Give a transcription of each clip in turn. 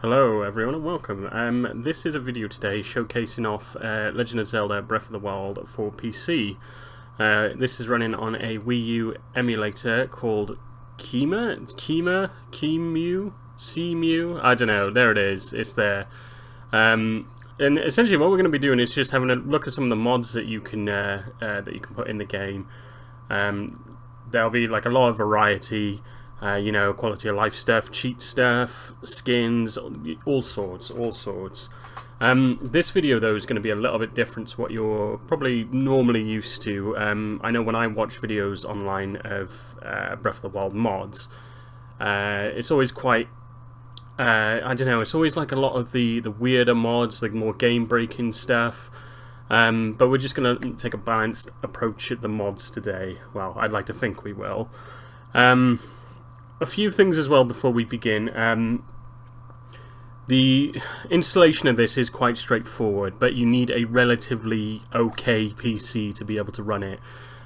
Hello everyone and welcome. This is a video today showcasing off Legend of Zelda Breath of the Wild for PC. This is running on a Wii U emulator called Cemu? I don't know, there it is, it's there. And essentially what we're going to be doing is just having a look at some of the mods that you can put in the game. There'll be like a lot of variety. Quality of life stuff, cheat stuff, skins, all sorts. This video, though, is going to be a little bit different to what you're probably normally used to. I know when I watch videos online of Breath of the Wild mods, it's always quite, I don't know, it's always like a lot of the weirder mods, like more game-breaking stuff. But we're just going to take a balanced approach at the mods today. Well, I'd like to think we will. A few things as well before we begin. The installation of this is quite straightforward, but you need a relatively okay PC to be able to run it.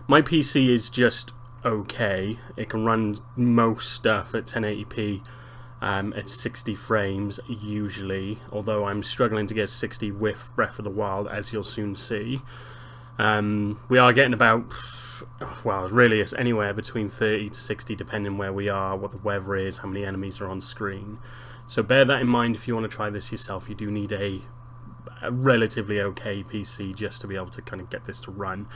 My PC is just okay. It can run most stuff at 1080p at 60 frames usually, although I'm struggling to get 60 with Breath of the Wild, as you'll soon see. We are getting about, well, really it's anywhere between 30 to 60 depending where we are, what the weather is, how many enemies are on screen. So bear that in mind if you want to try this yourself. You do need a relatively okay PC just to be able to kind of get this to run.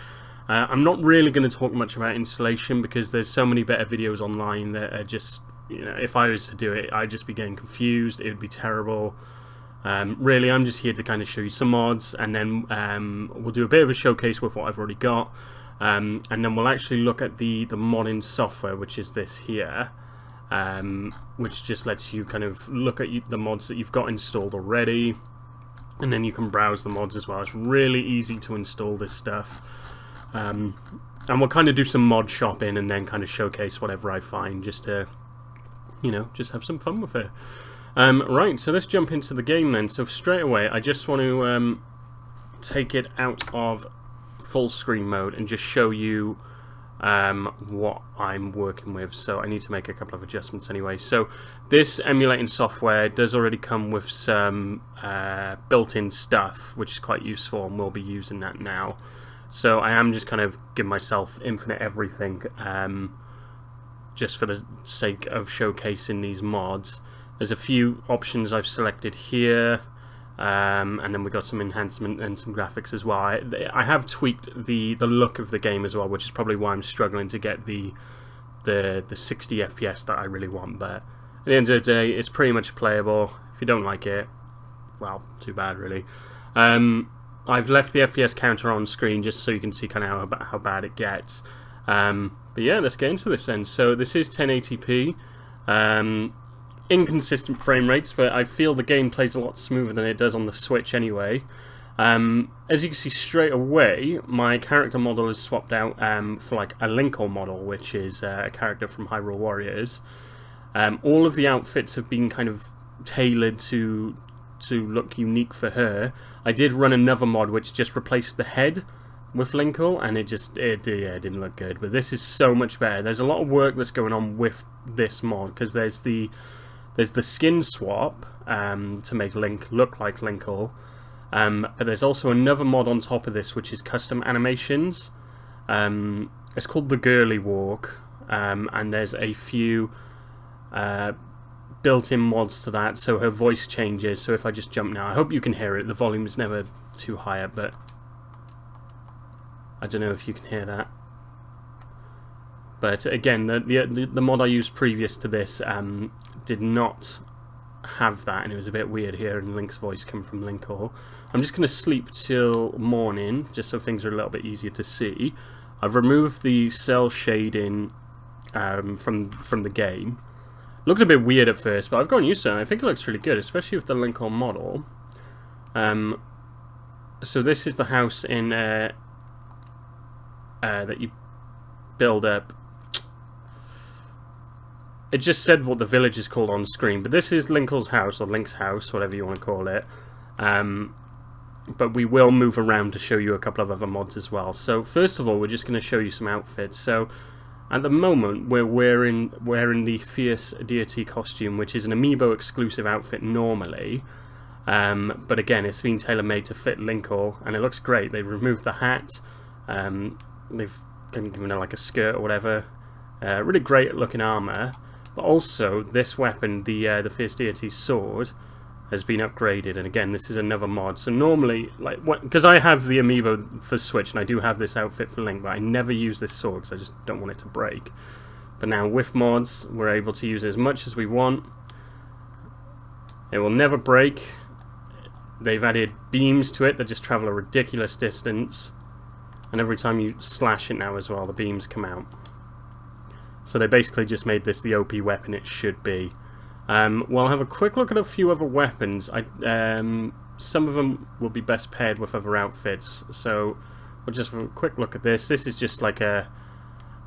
I'm not really going to talk much about installation because there's so many better videos online that are just, if I was to do it, I'd just be getting confused. It would be terrible. Really, I'm just here to kind of show you some mods, and then we'll do a bit of a showcase with what I've already got, and then we'll actually look at the modding software, which is this here, which just lets you kind of look at the mods that you've got installed already, and then you can browse the mods as well. It's really easy to install this stuff, and we'll kind of do some mod shopping and then kind of showcase whatever I find, just to, just have some fun with it. Right, so let's jump into the game then. So straight away, I just want to take it out of full screen mode and just show you what I'm working with. So I need to make a couple of adjustments anyway. So this emulating software does already come with some built-in stuff, which is quite useful, and we'll be using that now. So I am just kind of giving myself infinite everything, just for the sake of showcasing these mods. There's a few options I've selected here, and then we've got some enhancement and some graphics as well. I have tweaked the look of the game as well, which is probably why I'm struggling to get the 60 FPS that I really want. But at the end of the day, it's pretty much playable. If you don't like it, well, too bad really. I've left the FPS counter on screen just so you can see kind of how bad it gets. But yeah, let's get into this then. So this is 1080p. Inconsistent frame rates, but I feel the game plays a lot smoother than it does on the Switch anyway. As you can see straight away, my character model is swapped out for like a Linkle model, which is a character from Hyrule Warriors. All of the outfits have been kind of tailored to look unique for her. I did run another mod which just replaced the head with Linkle, and it didn't look good. But this is so much better. There's a lot of work that's going on with this mod, because there's the skin swap to make Link look like Linkle, but there's also another mod on top of this which is custom animations. It's called the Girly Walk, and there's a few built-in mods to that, so her voice changes. So if I just jump now, I hope you can hear it. The volume is never too high, but I don't know if you can hear that. But again, the mod I used previous to this did not have that, and it was a bit weird hearing Link's voice come from Linkle. I'm just going to sleep till morning, just so things are a little bit easier to see. I've removed the cell shading from the game. Looked a bit weird at first, but I've gotten used to it, and I think it looks really good, especially with the Linkle model. So this is the house in that you build up. It just said what the village is called on screen, but this is Linkle's house, or Link's house, whatever you want to call it. But we will move around to show you a couple of other mods as well. So first of all, we're just going to show you some outfits. So At the moment, we're wearing the Fierce Deity costume, which is an Amiibo exclusive outfit normally. But again, it's been tailor-made to fit Linkle, and it looks great. They've removed the hat. They've given her like a skirt or whatever. Really great looking armor. But also, this weapon, the Fierce Deity's sword, has been upgraded, and again, this is another mod. So normally, like, because I have the Amiibo for Switch, and I do have this outfit for Link, but I never use this sword because I just don't want it to break. But now with mods, we're able to use it as much as we want. It will never break. They've added beams to it that just travel a ridiculous distance, and every time you slash it now as well, the beams come out. So they basically just made this the OP weapon it should be. We'll have a quick look at a few other weapons. Some of them will be best paired with other outfits, so we'll just have a quick look at this. This is just like a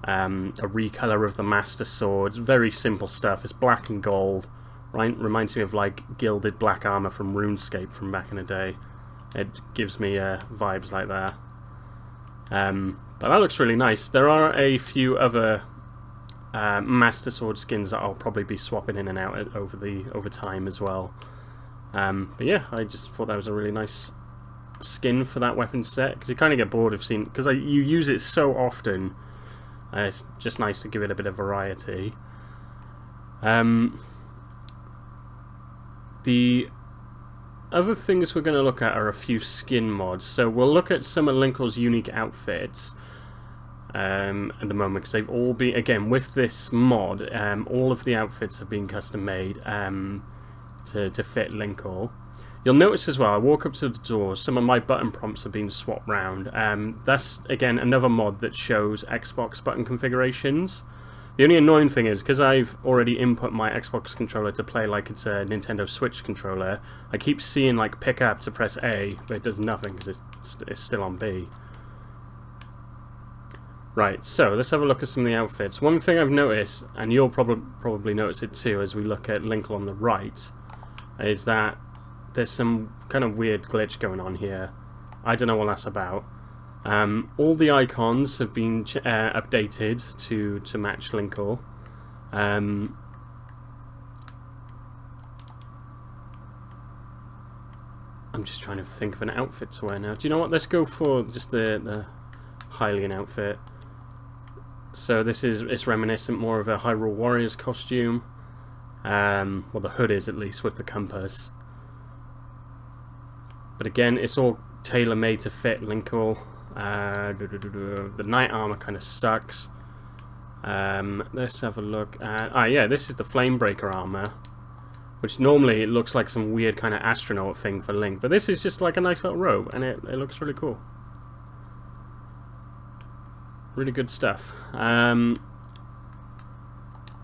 recolor of the Master Sword. Very simple stuff. It's black and gold. Right? Reminds me of like gilded black armor from RuneScape from back in the day. It gives me vibes like that. But that looks really nice. There are a few other Master Sword skins that I'll probably be swapping in and out over time as well. But yeah, I just thought that was a really nice skin for that weapon set, because you kind of get bored of seeing, because you use it so often. It's just nice to give it a bit of variety. The other things we're going to look at are a few skin mods. So we'll look at some of Linkle's unique outfits. At the moment, because they've all been, again, with this mod, all of the outfits have been custom made to fit Linkle. You'll notice as well, I walk up to the door, some of my button prompts have been swapped round. That's, again, another mod that shows Xbox button configurations. The only annoying thing is, because I've already input my Xbox controller to play like it's a Nintendo Switch controller, I keep seeing like pick up to press A, but it does nothing because it's still on B. Right, so let's have a look at some of the outfits. One thing I've noticed, and you'll probably notice it too as we look at Linkle on the right, is that there's some kind of weird glitch going on here. I don't know what that's about. All the icons have been updated to match Linkle. I'm just trying to think of an outfit to wear now. Do you know what? Let's go for just the Hylian outfit. So it's reminiscent more of a Hyrule Warriors costume. Well, the hood is, at least, with the compass. But again, it's all tailor-made to fit Linkle. The knight armor kind of sucks. Let's have a look at... yeah, this is the Flamebreaker armor, which normally it looks like some weird kind of astronaut thing for Link, but this is just like a nice little robe, and it looks really cool. Really good stuff. I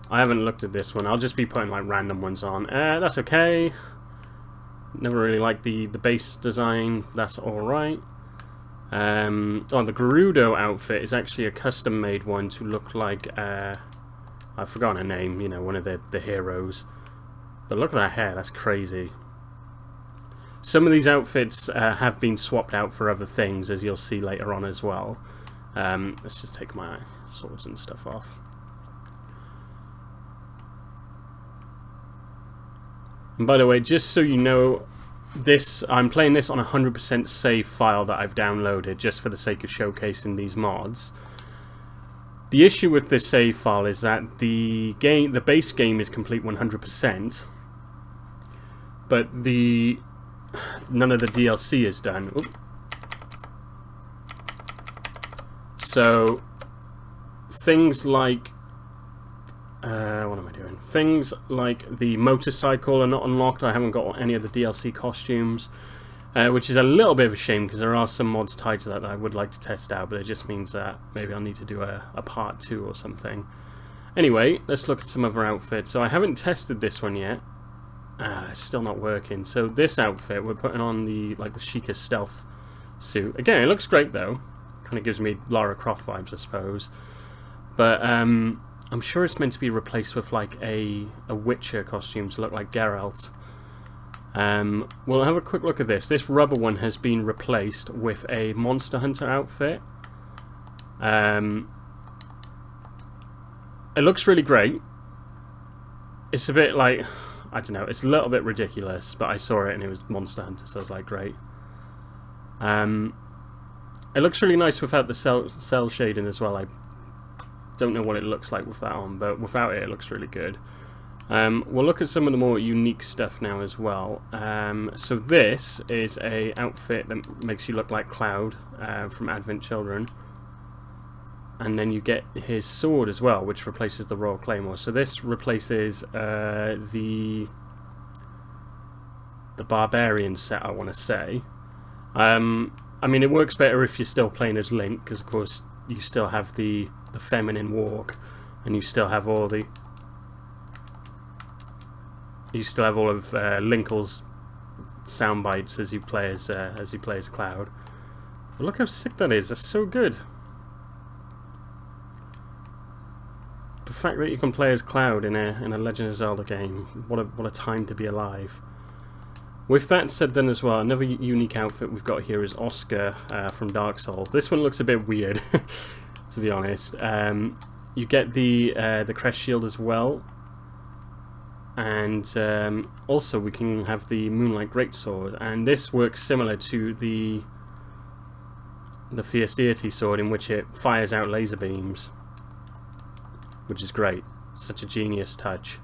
haven't looked at this one. I'll just be putting like random ones on. That's okay. Never really liked the base design. That's alright. Oh, the Gerudo outfit is actually a custom-made one to look like, I've forgotten her name, you know, one of the heroes. But look at that hair, that's crazy. Some of these outfits have been swapped out for other things, as you'll see later on as well. Let's just take my swords and stuff off. And by the way, just so you know, I'm playing this on a 100% save file that I've downloaded just for the sake of showcasing these mods. The issue with this save file is that the base game is complete 100%, but none of the DLC is done. Oop. So things like what am I doing? Things like the motorcycle are not unlocked. I haven't got any of the DLC costumes, which is a little bit of a shame because there are some mods tied to that I would like to test out, but it just means that maybe I'll need to do a part 2 or something. Anyway, let's look at some other outfits. So I haven't tested this one yet. It's still not working. So this outfit, we're putting on the Sheikah stealth suit. Again, it looks great though. Kind of gives me Lara Croft vibes, I suppose. But I'm sure it's meant to be replaced with like a Witcher costume to look like Geralt. We'll have a quick look at this. This rubber one has been replaced with a Monster Hunter outfit. It looks really great. It's a bit like, I don't know, it's a little bit ridiculous, but I saw it and it was Monster Hunter, so I was like, great. It looks really nice without the cell shading as well. I don't know what it looks like with that on, but without it, it looks really good. We'll look at some of the more unique stuff now as well. So this is a outfit that makes you look like Cloud from Advent Children. And then you get his sword as well, which replaces the Royal Claymore. So this replaces the Barbarian set, I want to say. I mean, it works better if you're still playing as Link, because of course you still have the feminine walk, and you still have all the... You still have all of Linkle's sound bites as you play as Cloud. But look how sick that is! That's so good. The fact that you can play as Cloud in a Legend of Zelda game, what a time to be alive. With that said then as well, another unique outfit we've got here is Oscar from Dark Souls. This one looks a bit weird, to be honest. You get the crest shield as well, and also we can have the Moonlight Greatsword, and this works similar to the Fierce Deity sword, in which it fires out laser beams, which is great. Such a genius touch.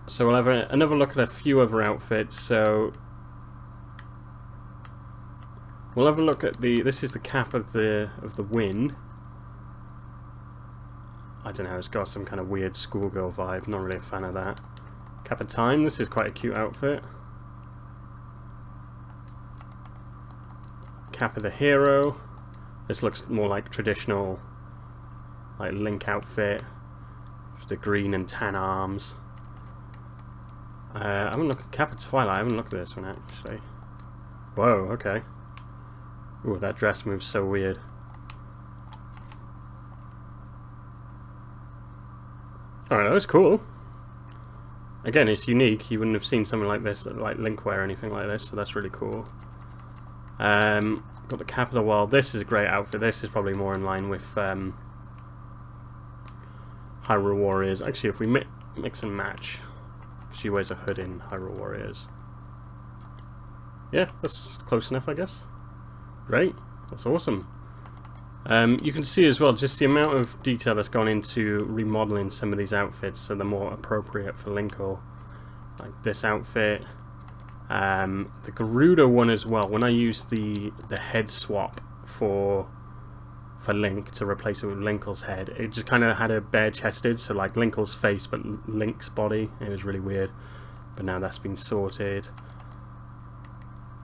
So we'll have another look at a few other outfits. So we'll have a look at this is the cap of the wind. I don't know, it's got some kind of weird schoolgirl vibe. Not really a fan of that. Cap of Time, this is quite a cute outfit. Cap of the Hero. This looks more like traditional, like Link outfit. Just the green and tan arms. I haven't looked at Cap of Twilight. I haven't looked at this one actually. Whoa, okay. Ooh, that dress moves so weird. Alright, that was cool. Again, it's unique. You wouldn't have seen something like this, like Link wear or anything like this, so that's really cool. Got the Cap of the Wild. This is a great outfit. This is probably more in line with Hyrule Warriors. Actually, if we mix and match, she wears a hood in Hyrule Warriors. Yeah, that's close enough, I guess. Great, that's awesome. You can see as well just the amount of detail that's gone into remodeling some of these outfits so they're more appropriate for Linkle. Like this outfit, the Garuda one as well. When I used the head swap for Link to replace it with Linkle's head, it just kind of had a bare chested, so like Linkle's face but Link's body. It was really weird, but now that's been sorted.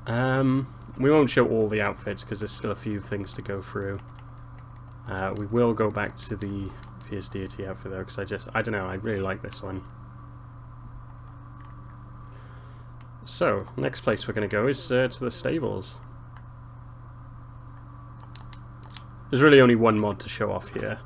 We won't show all the outfits because there's still a few things to go through. We will go back to the Fierce Deity outfit though, because I don't know, I really like this one. So, next place we're going to go is to the stables. There's really only one mod to show off here.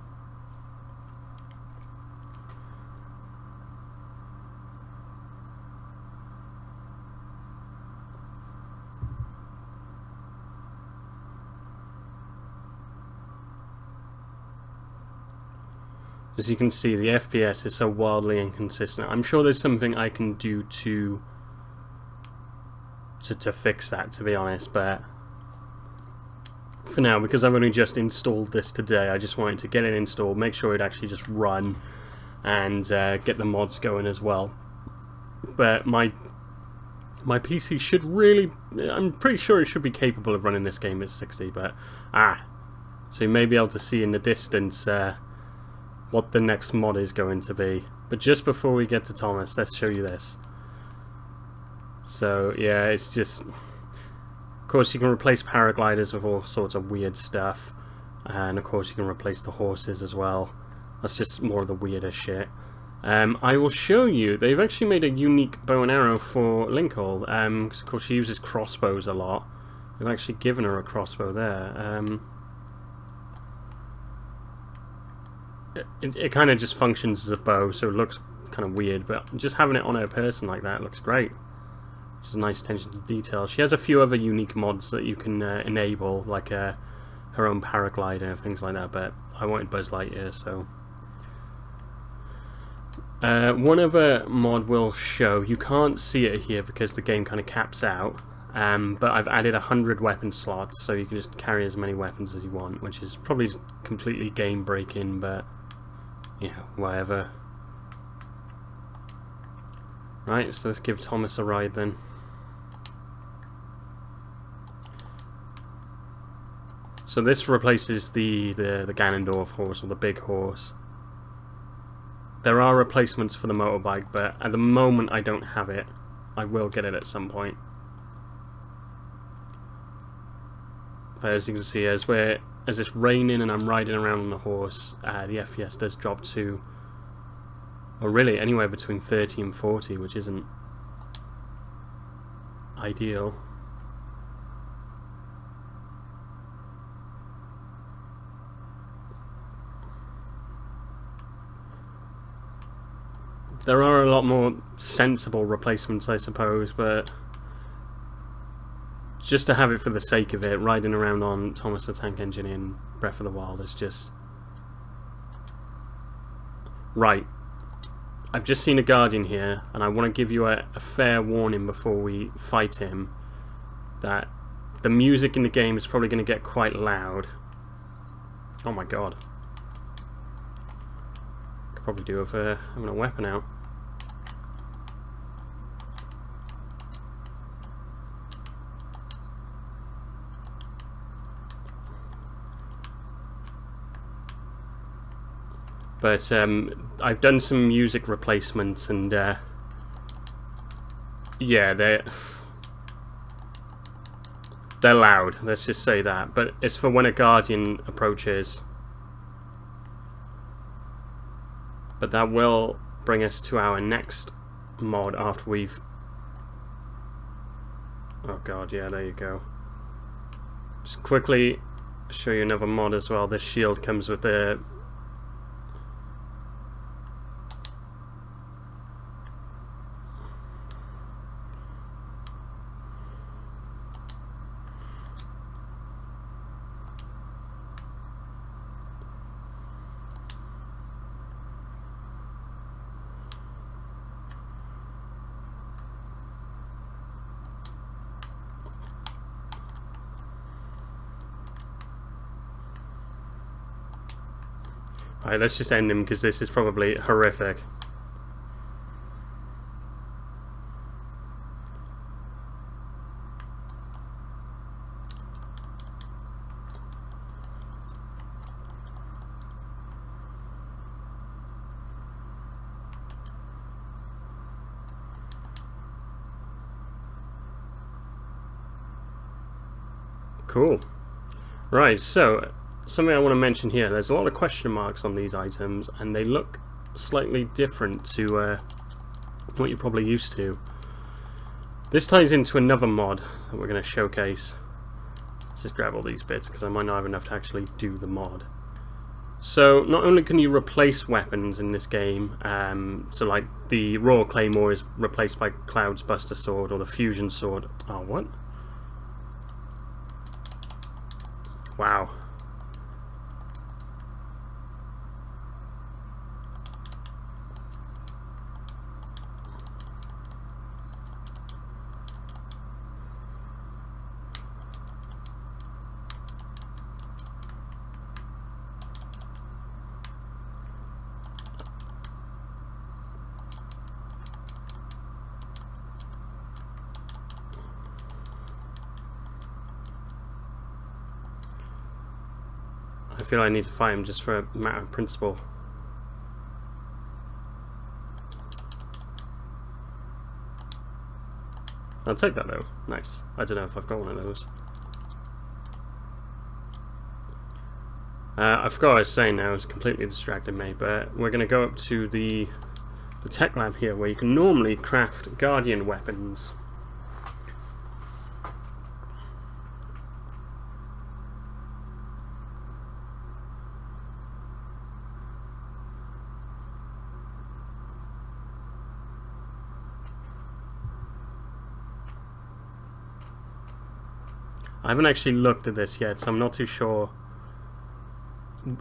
As you can see, the FPS is so wildly inconsistent. I'm sure there's something I can do to fix that, to be honest, but for now, because I've only just installed this today, I just wanted to get it installed, make sure it actually just run, and get the mods going as well. But my PC should really, I'm pretty sure it should be capable of running this game at 60, but so you may be able to see in the distance what the next mod is going to be. But just before we get to Thomas, let's show you this. So yeah, it's just, of course you can replace paragliders with all sorts of weird stuff, and of course you can replace the horses as well. That's just more of the weirder shit. I will show you, they've actually made a unique bow and arrow for Linkle, because of course she uses crossbows a lot. They've actually given her a crossbow there. It kind of just functions as a bow, so it looks kind of weird, but just having it on her person like that looks great. It's a nice attention to detail. She has a few other unique mods that you can enable, like her own paraglider and things like that, but I wanted Buzz Lightyear, so... one other mod will show, you can't see it here because the game kind of caps out, but I've added 100 weapon slots, so you can just carry as many weapons as you want, which is probably completely game breaking, but yeah, whatever. Right, so let's give Thomas a ride then. So this replaces the Ganondorf horse, or the big horse. There are replacements for the motorbike, but at the moment I don't have it. I will get it at some point. But as you can see, as it's raining and I'm riding around on the horse, the FPS does drop to, well, really anywhere between 30 and 40, which isn't ideal. There are a lot more sensible replacements, I suppose, but just to have it for the sake of it, riding around on Thomas the Tank Engine in Breath of the Wild is just... Right. I've just seen a Guardian here, and I want to give you a fair warning before we fight him, that the music in the game is probably going to get quite loud. Oh my god. Could probably do with having a weapon out. But I've done some music replacements, and yeah, they're loud, let's just say that. But it's for when a Guardian approaches. But that will bring us to our next mod after we've... Oh god, yeah, there you go. Just quickly show you another mod as well. This shield comes with the... Alright, let's just end him because this is probably horrific. Cool. Right, so something I want to mention here, there's a lot of question marks on these items, and they look slightly different to what you're probably used to. This ties into another mod that we're going to showcase. Let's just grab all these bits because I might not have enough to actually do the mod. So not only can you replace weapons in this game, so like the Royal Claymore is replaced by Cloud's Buster Sword, or the Fusion Sword. Oh, what? Wow. I feel I need to fight him just for a matter of principle. I'll take that though. Nice. I don't know if I've got one of those. I forgot what I was saying now, it's completely distracted me, but we're going to go up to the tech lab here where you can normally craft Guardian weapons. I haven't actually looked at this yet, so I'm not too sure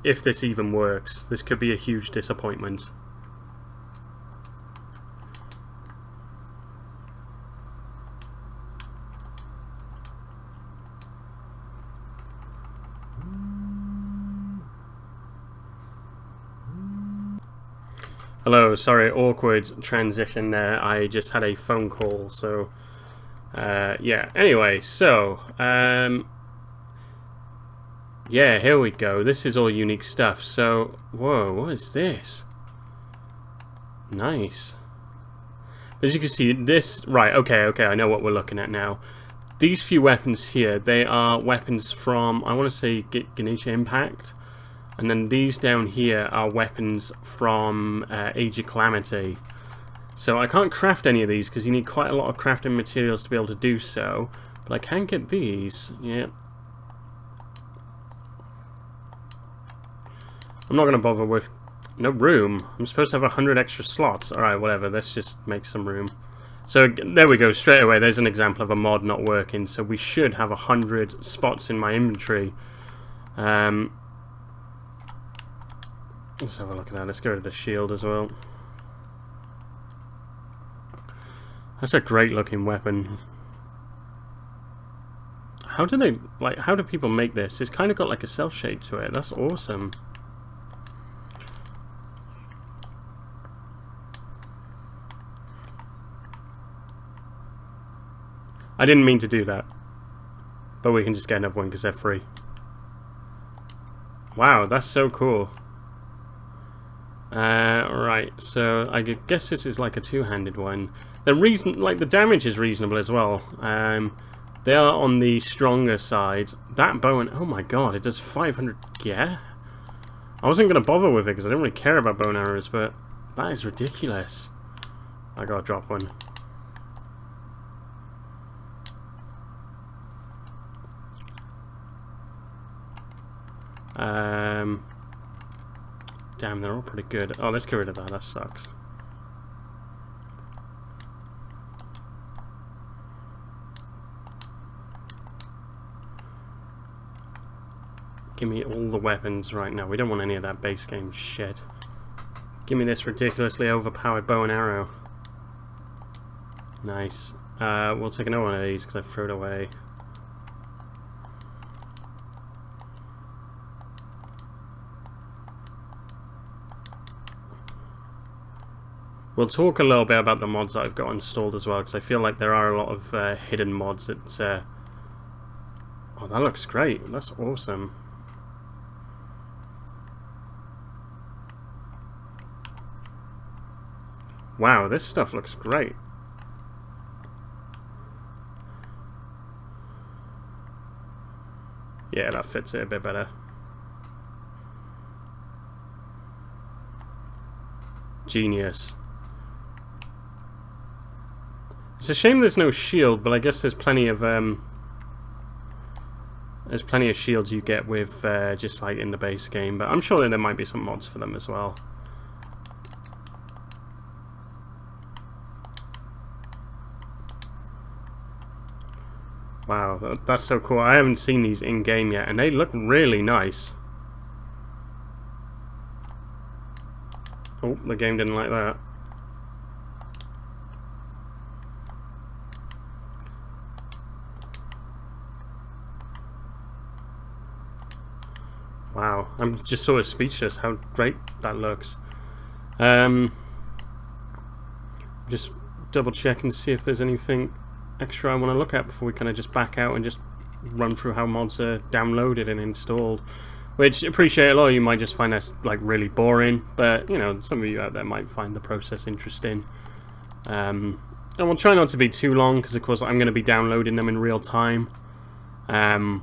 if this even works. This could be a huge disappointment. Hello, sorry, awkward transition there. I just had a phone call, so yeah. Anyway, so yeah, here we go. This is all unique stuff. So, whoa, what is this? Nice. But as you can see, this... Right, okay, I know what we're looking at now. These few weapons here, they are weapons from, I want to say, Genshin Impact. And then these down here are weapons from Age of Calamity. So I can't craft any of these because you need quite a lot of crafting materials to be able to do so. But I can get these, yeah. I'm not going to bother with... No room. I'm supposed to have 100 extra slots. Alright, whatever. Let's just make some room. So, there we go. Straight away, there's an example of a mod not working. So, we should have 100 spots in my inventory. Let's have a look at that. Let's get rid of the shield as well. That's a great looking weapon. How do they... Like, how do people make this? It's kind of got like a cell shade to it. That's awesome. I didn't mean to do that, but we can just get another one because they're free. Wow, that's so cool. Right, so I guess this is like a two-handed one. The damage is reasonable as well. They are on the stronger side. That bow and oh my god, it does 500. Yeah, I wasn't gonna bother with it because I don't really care about bow and arrows, but that is ridiculous. I gotta drop one. Damn, they're all pretty good. Oh, let's get rid of that. That sucks. Give me all the weapons right now. We don't want any of that base game shit. Give me this ridiculously overpowered bow and arrow. Nice. We'll take another one of these because I threw it away. We'll talk a little bit about the mods that I've got installed as well, because I feel like there are a lot of hidden mods that... Oh, that looks great. That's awesome. Wow, this stuff looks great. Yeah, that fits it a bit better. Genius. It's a shame there's no shield, but I guess there's plenty of shields you get with just like in the base game. But I'm sure that there might be some mods for them as well. Wow, that's so cool. I haven't seen these in game yet, and they look really nice. Oh, the game didn't like that. Wow, I'm just sort of speechless how great that looks. Just double checking to see if there's anything extra I want to look at before we kind of just back out and just run through how mods are downloaded and installed. Which, appreciate a lot of you might just find that like really boring, but you know, some of you out there might find the process interesting. And we'll try not to be too long because of course I'm going to be downloading them in real time.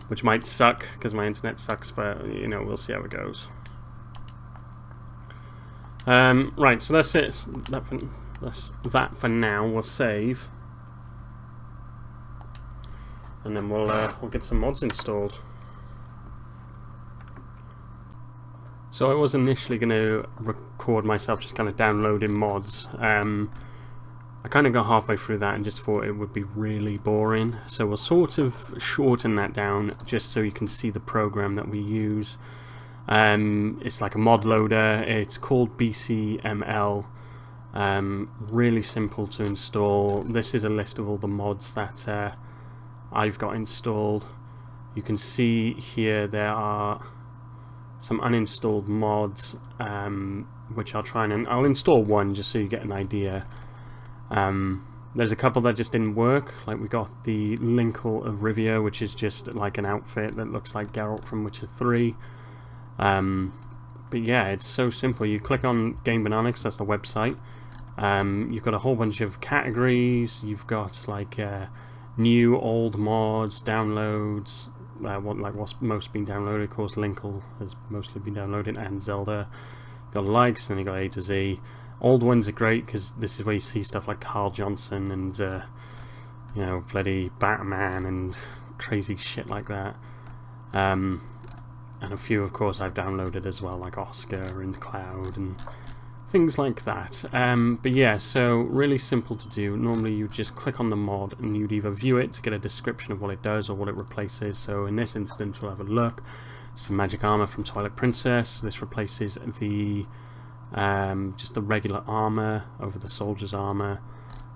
Which might suck because my internet sucks, but you know, we'll see how it goes. Right, so that's it. That's that for now. We'll save, and then we'll get some mods installed. So I was initially going to record myself just kind of downloading mods. I kind of got halfway through that and just thought it would be really boring. So we'll sort of shorten that down just so you can see the program that we use. It's like a mod loader. It's called BCML. Really simple to install. This is a list of all the mods that I've got installed. You can see here there are some uninstalled mods, which I'll install one just so you get an idea. There's a couple that just didn't work. Like we got the Linkle of Rivia, which is just like an outfit that looks like Geralt from Witcher 3. But yeah, it's so simple. You click on Game Banana, that's the website. You've got a whole bunch of categories. You've got like new, old mods, downloads. What's most been downloaded? Of course, Linkle has mostly been downloaded, and Zelda. You've got likes, and you got A to Z. Old ones are great because this is where you see stuff like Carl Johnson and you know, bloody Batman and crazy shit like that. And a few, of course, I've downloaded as well, like Oscar and Cloud and things like that. But yeah, so really simple to do. Normally you just click on the mod and you'd either view it to get a description of what it does or what it replaces. So in this instance we'll have a look. Some magic armor from Twilight Princess. This replaces the just the regular armor over the soldier's armor.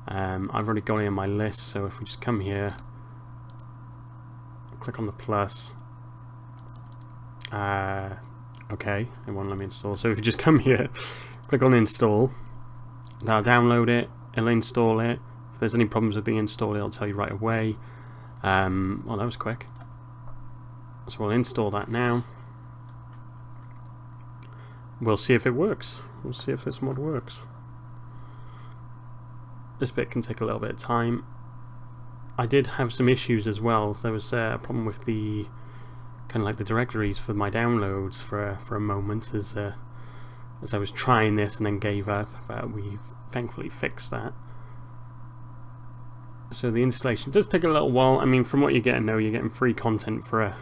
I've already got it in my list, so if we just come here, click on the plus. Okay, it won't let me install. So if you just come here, click on install, that'll download it, it'll install it. If there's any problems with the install, it'll tell you right away. Well, that was quick. So we'll install that now. We'll see if it works. We'll see if this mod works. This bit can take a little bit of time. I did have some issues as well. There was a problem with the kind of like the directories for my downloads for a moment as I was trying this and then gave up, but we thankfully fixed that. So the installation does take a little while. I mean, from what you're getting though, you're getting free content for a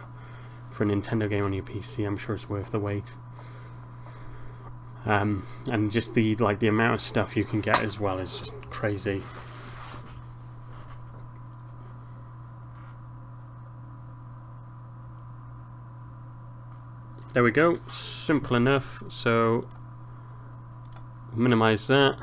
Nintendo game on your PC. I'm sure it's worth the wait. And just the amount of stuff you can get as well is just crazy. There we go, simple enough. So minimize that.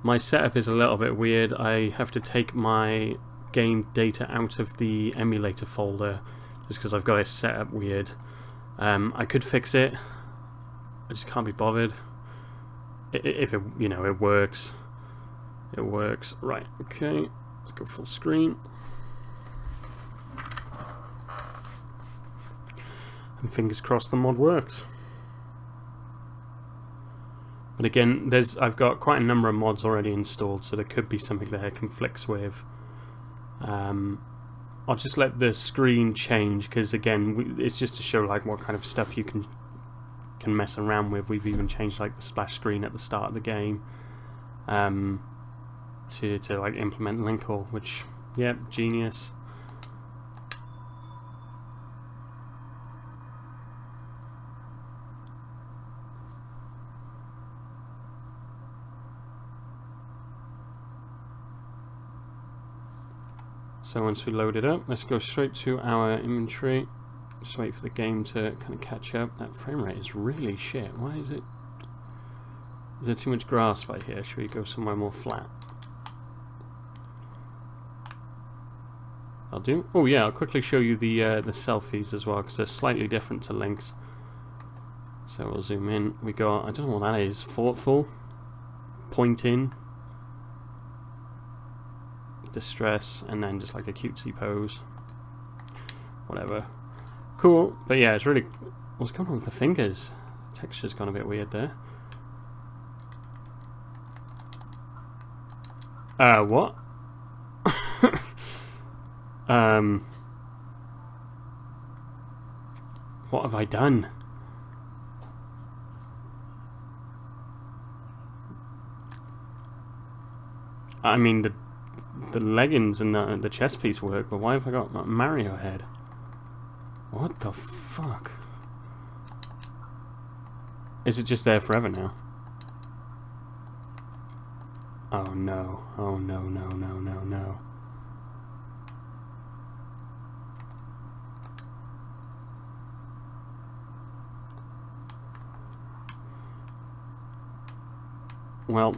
My setup is a little bit weird. I have to take my game data out of the emulator folder just because I've got it set up weird. I could fix it. I just can't be bothered. If it, you know, it works. It works. Right, okay. Let's go full screen. And fingers crossed the mod works. But again, I've got quite a number of mods already installed, so there could be something that it conflicts with. I'll just let the screen change because again, it's just to show like what kind of stuff you can mess around with. We've even changed like the splash screen at the start of the game to like implement Linkle, which, yep, genius. So once we load it up, let's go straight to our inventory. Just wait for the game to kind of catch up. That frame rate is really shit. Why is it? Is there too much grass by here? Should we go somewhere more flat? I'll do. Oh yeah, I'll quickly show you the selfies as well because they're slightly different to Link's. So we'll zoom in. We got, I don't know what that is. Thoughtful, pointing, distress, and then just like a cutesy pose. Whatever. Cool, but yeah, it's really... What's going on with the fingers? Texture's gone a bit weird there. What? What have I done? I mean, the leggings and the chest piece work, but why have I got that Mario head? What the fuck? Is it just there forever now? Oh no. Oh no, no, no, no, no. well,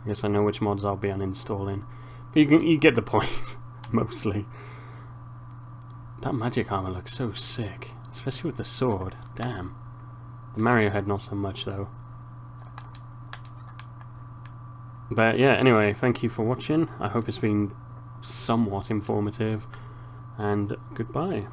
I guess I know which mods I'll be uninstalling. But you get the point, mostly. That magic armor looks so sick, especially with the sword. Damn. The Mario head not so much though. But yeah, anyway, thank you for watching. I hope it's been somewhat informative, and goodbye.